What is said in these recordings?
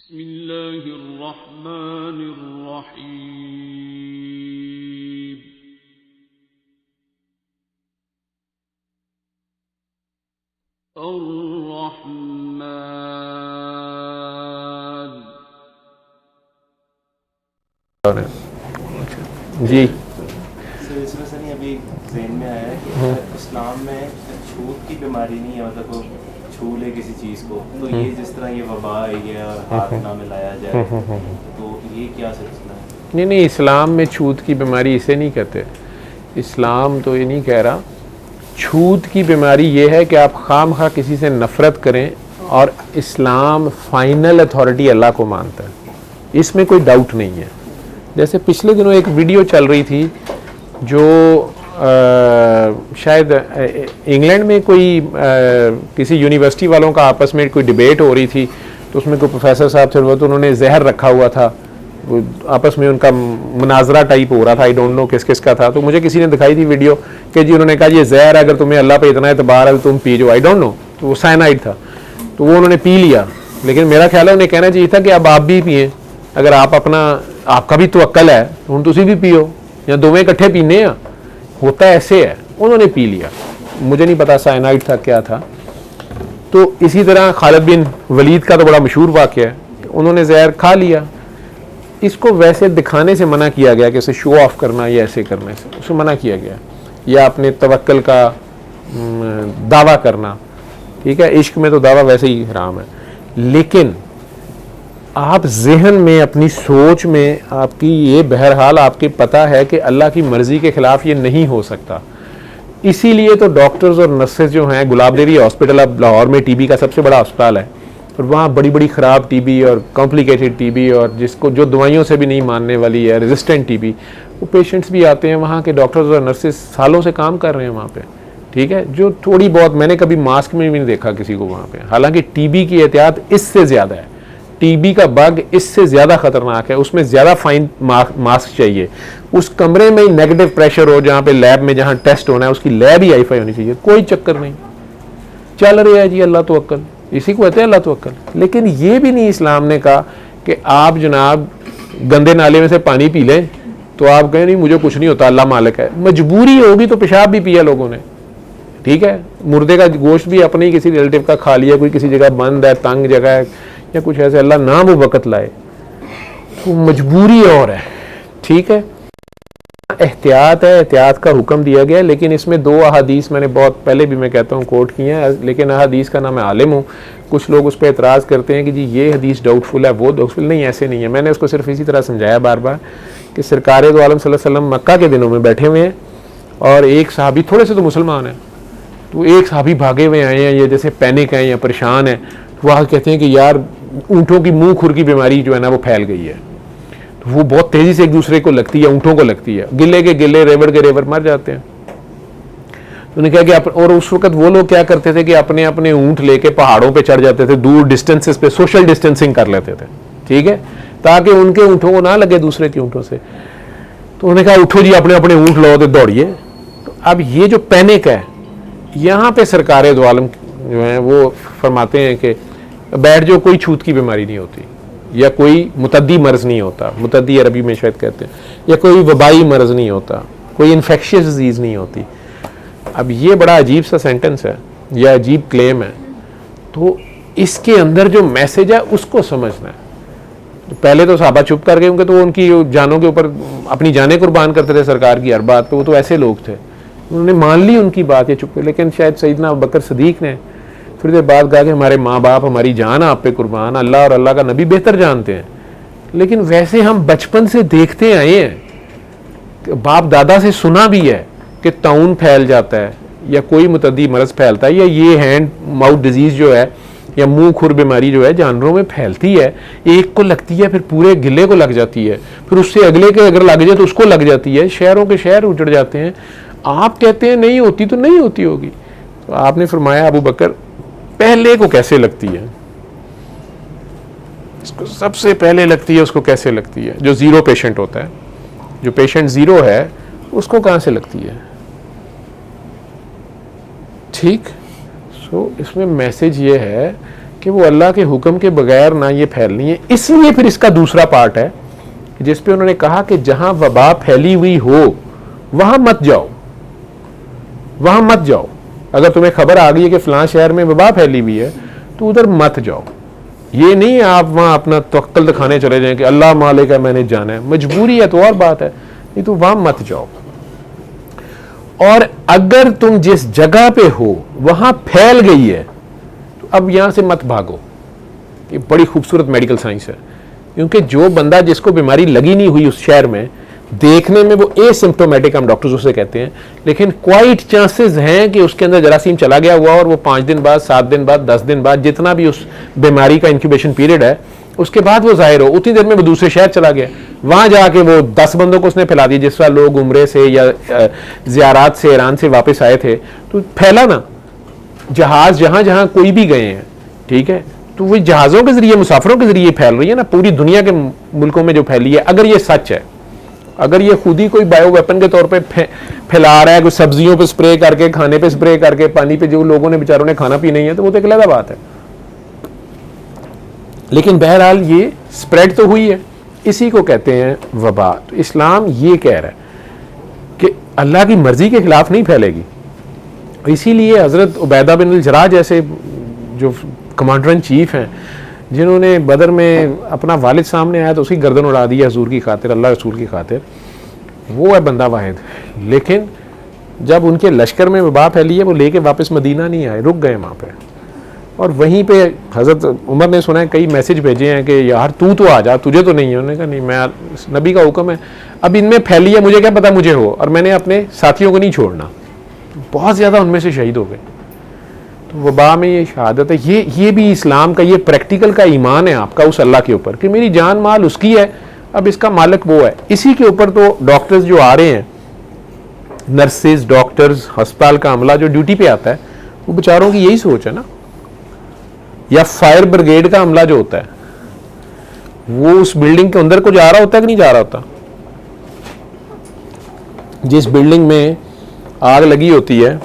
बिस्मिल्लाहिर्रहमानिर्रहीम। अर्रहमान। जी सर इसमें सर नहीं अभी ज़हन में आया है कि इस्लाम में छूत की बीमारी नहीं है, मतलब वो छू ले किसी चीज़ को तो ये जिस तरह ये वबा आई है और हाथ ना मिलाया जाए तो ये क्या सिलसिला है? नहीं, इस्लाम में छूत की बीमारी इसे नहीं कहते। इस्लाम तो ये नहीं कह रहा। छूत की बीमारी ये है कि आप खामखा किसी से नफ़रत करें, और इस्लाम फाइनल अथॉरिटी अल्लाह को मानता है, इसमें कोई डाउट नहीं है। जैसे पिछले दिनों एक वीडियो चल रही थी जो शायद इंग्लैंड में कोई किसी यूनिवर्सिटी वालों का आपस में कोई डिबेट हो रही थी, तो उसमें कोई प्रोफेसर साहब थे, वो तो उन्होंने जहर रखा हुआ था, वो आपस में उनका मुनाजरा टाइप हो रहा था। आई डोंट नो किस किस का था। तो मुझे किसी ने दिखाई थी वीडियो कि जी उन्होंने कहा ये जहर अगर तुम्हें अल्लाह पे इतना एतबार है तो तुम पी जाओ। आई डोंट नो, तो वो साइनाइड था, तो वो उन्होंने पी लिया। लेकिन मेरा ख्याल है उन्हें कहना चाहिए था कि अब आप भी पिए, अगर आप आपका भी तो अक्ल है तो हम तुसी भी पियो, या दोवें इकट्ठे पीने हैं, होता ऐसे है। उन्होंने पी लिया, मुझे नहीं पता साइनाइड था क्या था। तो इसी तरह खालिद बिन वलीद का तो बड़ा मशहूर वाक़या है, उन्होंने जहर खा लिया। इसको वैसे दिखाने से मना किया गया कि इसे शो ऑफ करना या ऐसे करने से उसे मना किया गया, या अपने तवक्कल का दावा करना। ठीक है, इश्क में तो दावा वैसे ही हराम है, लेकिन आप जहन में अपनी सोच में आपकी ये बहरहाल आपके पता है कि अल्लाह की मर्ज़ी के ख़िलाफ़ ये नहीं हो सकता। इसीलिए तो डॉक्टर्स और नर्सेज जो हैं, गुलाब देवी हॉस्पिटल अब लाहौर में टीबी का सबसे बड़ा अस्पताल है, और वहाँ बड़ी बड़ी ख़राब टीबी और कॉम्प्लिकेटेड टीबी और जिसको जो दवाइयों से भी नहीं मानने वाली है, रेजिस्टेंट टीबी, वो पेशेंट्स भी आते हैं। वहाँ के डॉक्टर्स और नर्सेज सालों से काम कर रहे हैं वहाँ पे। ठीक है, जो थोड़ी बहुत, मैंने कभी मास्क में भी नहीं देखा किसी को वहाँ पे। हालांकि टीबी की एहतियात इससे ज़्यादा है, टीबी का बग इससे ज़्यादा ख़तरनाक है, उसमें ज़्यादा फाइन मास्क चाहिए। उस कमरे में ही नेगेटिव प्रेशर हो, जहाँ पे लैब में जहाँ टेस्ट होना है उसकी लैब ही हाईफाई होनी चाहिए। कोई चक्कर नहीं, चल रही है जी अल्लाह तो अक्ल, इसी को कहते हैं अल्लाह तो अक्ल। लेकिन ये भी नहीं इस्लाम ने कहा कि आप जनाब गंदे नाले में से पानी पी लें तो आप कहें नहीं मुझे कुछ नहीं होता, अल्लाह मालिक है। मजबूरी होगी तो पेशाब भी पिया लोगों ने। ठीक है, मुर्दे का गोश्त भी अपने ही किसी रिलेटिव का खा लिया, कोई किसी जगह बंद है, तंग जगह है या कुछ ऐसे, अल्लाह ना वो वक़्त लाए, तो मजबूरी और है। ठीक है, एहतियात है, एहतियात का हुक्म दिया गया है। लेकिन इसमें दो अहादीस मैंने बहुत पहले भी मैं कहता हूँ कोट किए हैं, लेकिन अहादीस का ना मैं आलिम हूँ। कुछ लोग उस पर एतराज़ करते हैं कि जी ये हदीस डाउटफुल है, वो डाउटफुल नहीं, ऐसे नहीं है। मैंने उसको सिर्फ इसी तरह समझाया बार बार कि सरकार दो आलम सल्लल्लाहु अलैहि वसल्लम मक्का के दिनों में बैठे हुए हैं, और एक साहबी, थोड़े से तो मुसलमान हैं, तो एक साहबी भागे हुए आए हैं, ये जैसे पैनिक हैं या परेशान हैं, वह कहते हैं कि यार ऊँटों की मुँह खुर की बीमारी जो है ना वो फैल गई है। तो वो बहुत तेज़ी से एक दूसरे को लगती है, ऊँटों को लगती है, गिले के गिले रेवड़ के रेवड़ मर जाते हैं। तो उन्होंने कहा कि और उस वक्त वो लोग क्या करते थे कि अपने अपने ऊँट लेके पहाड़ों पे चढ़ जाते थे, दूर डिस्टेंसेस पे सोशल डिस्टेंसिंग कर लेते थे। ठीक है, ताकि उनके ऊँटों को ना लगे दूसरे के ऊँटों से। तो उन्होंने कहा उठो जी अपने अपने ऊँट लो तो दौड़िए। तो अब ये जो पैनिक है, यहाँ पे सरकार दो आलम जो है वो फरमाते हैं कि बैठ जो, कोई छूत की बीमारी नहीं होती, या कोई मुतद्दी मर्ज़ नहीं होता, मुतद्दी अरबी में शायद कहते हैं, या कोई वबाई मर्ज़ नहीं होता, कोई इन्फेक्शियस डिजीज़ नहीं होती। अब ये बड़ा अजीब सा सेंटेंस है या अजीब क्लेम है, तो इसके अंदर जो मैसेज है उसको समझना है। तो पहले तो सहाबा चुप कर गए, क्योंकि तो उनकी जानों के ऊपर अपनी जानें कुर्बान करते थे सरकार की हर बात पे, वो तो ऐसे लोग थे, उन्होंने मान ली उनकी बात, ये चुप। लेकिन शायद सैयदना अबू बकर सदीक ने फिर देर बाद कहा कि हमारे माँ बाप, हमारी जान आप पे कुर्बान, अल्लाह और अल्लाह का नबी बेहतर जानते हैं। लेकिन वैसे हम बचपन से देखते आए हैं, बाप दादा से सुना भी है कि ताउन फैल जाता है या कोई मुतद्दी मर्ज़ फैलता है, या ये हैंड माउथ डिजीज़ जो है या मुंह खुर बीमारी जो है जानवरों में फैलती है। एक को लगती है, फिर पूरे गिले को लग जाती है, फिर उससे अगले के अगर लग जाए तो उसको लग जाती है, शहरों के शहर उजड़ जाते हैं। आप कहते हैं नहीं होती, तो नहीं होती होगी। तो आपने फरमाया अबू बकर पहले को कैसे लगती है, इसको सबसे पहले लगती है, उसको कैसे लगती है? जो ज़ीरो पेशेंट होता है, जो पेशेंट ज़ीरो है, उसको कहाँ से लगती है? ठीक। सो इसमें मैसेज ये है कि वो अल्लाह के हुक्म के बगैर ना ये फैलनी है। इसलिए फिर इसका दूसरा पार्ट है जिस पे उन्होंने कहा कि जहां वबा फैली हुई हो वहां मत जाओ, वहां मत जाओ। अगर तुम्हें खबर आ गई है कि फलां शहर में वबा फैली हुई है तो उधर मत जाओ। ये नहीं आप वहां अपना तवक्कल दिखाने चले जाएं कि अल्लाह मालिक है मैंने जाना है, मजबूरी है तो और बात है, नहीं तो वहां मत जाओ। और अगर तुम जिस जगह पे हो वहां फैल गई है तो अब यहां से मत भागो। ये बड़ी खूबसूरत मेडिकल साइंस है, क्योंकि जो बंदा जिसको बीमारी लगी नहीं हुई उस शहर में, देखने में वो एसिम्प्टोमेटिक हम डॉक्टर्स उसे कहते हैं, लेकिन क्वाइट चांसेस हैं कि उसके अंदर जरासीम चला गया हुआ और वो 5 दिन बाद, 7 दिन बाद, 10 दिन बाद, जितना भी उस बीमारी का इंक्यूबेशन पीरियड है, उसके बाद वो जाहिर हो, उतनी देर में वो दूसरे शहर चला गया, वहां जाके वो 10 बंदों को उसने फैला दिया। जिस तरह लोग उम्रे से या ज़ियारात से ईरान से वापस आए थे तो फैला ना, जहाज जहां जहां कोई भी गए हैं, ठीक है, तो वही जहाज़ों के जरिए, मुसाफिरों के जरिए फैल रही है ना, पूरी दुनिया के मुल्कों में जो फैली है। अगर ये सच है, अगर ये खुद ही कोई बायो वेपन के तौर पे फैला रहा है, कोई सब्जियों पे स्प्रे करके, खाने पे स्प्रे करके, पानी पे जो लोगों ने बेचारों ने खाना पी नहीं है, तो वो तो एक अलग बात है। लेकिन बहरहाल ये स्प्रेड तो हुई है, इसी को कहते हैं वबा। तो इस्लाम ये कह रहा है कि अल्लाह की मर्जी के खिलाफ नहीं फैलेगी। इसीलिए हजरत उबैदा बिन अल-जराह जैसे जो कमांडर इन चीफ हैं, जिन्होंने बदर में अपना वालिद सामने आया तो उसकी गर्दन उड़ा दी हजूर की खातिर, अल्लाह रसूल की खातिर, वो है बंदा वाहिद। लेकिन जब उनके लश्कर में वबा फैली है, वो लेके वापस मदीना नहीं आए, रुक गए वहाँ पे। और वहीं पे हज़रत उमर ने सुना है, कई मैसेज भेजे हैं कि यार तू तो आ जा, तुझे तो नहीं है। उन्होंने कहा नहीं, मैं, नबी का हुक्म है, अब इनमें फैली है, मुझे क्या पता मुझे हो, और मैंने अपने साथियों को नहीं छोड़ना। बहुत ज़्यादा उनमें से शहीद हो गए। तो वबा में ये शहादत है, ये भी इस्लाम का, ये प्रैक्टिकल का ईमान है आपका उस अल्लाह के ऊपर कि मेरी जान माल उसकी है, अब इसका मालिक वो है। इसी के ऊपर तो डॉक्टर्स जो आ रहे हैं, नर्सेज, डॉक्टर्स, अस्पताल का अमला जो ड्यूटी पे आता है, वो बेचारों की यही सोच है ना। या फायर ब्रिगेड का अमला जो होता है, वो उस बिल्डिंग के अंदर को जा रहा होता है कि नहीं जा रहा होता। जिस बिल्डिंग में आग लगी होती है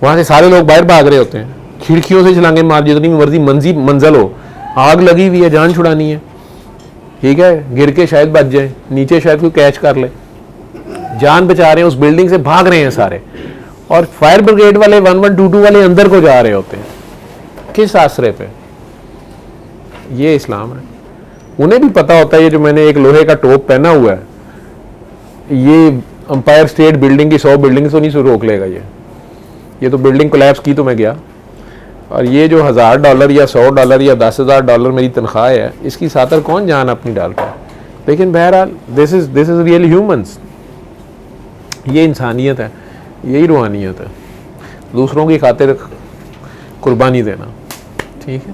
वहां से सारे लोग बाहर भाग रहे होते हैं, खिड़कियों से छलांगे मार, जितनी मर्जी मंजिल हो, आग लगी हुई है, जान छुड़ानी है, ठीक है, गिर के शायद बच जाए, नीचे शायद कोई कैच कर ले, जान बचा रहे हैं, उस बिल्डिंग से भाग रहे हैं सारे। और फायर ब्रिगेड वाले 1122 वाले अंदर को जा रहे होते हैं, किस आसरे पे? ये इस्लाम है। उन्हें भी पता होता है, ये जो मैंने एक लोहे का टोप पहना हुआ है, ये अंपायर स्टेट बिल्डिंग की 100 बिल्डिंग तो नहीं रोक लेगा। ये तो बिल्डिंग कोलैप्स की तो मैं गया, और ये जो $1000 या $100 या $10,000 मेरी तनख्वाह है, इसकी सातर कौन जान अपनी डालता है। लेकिन बहरहाल दिस इज रियली ह्यूमंस, ये इंसानियत है, यही रूहानियत है, दूसरों की खातिर कुर्बानी देना, ठीक है।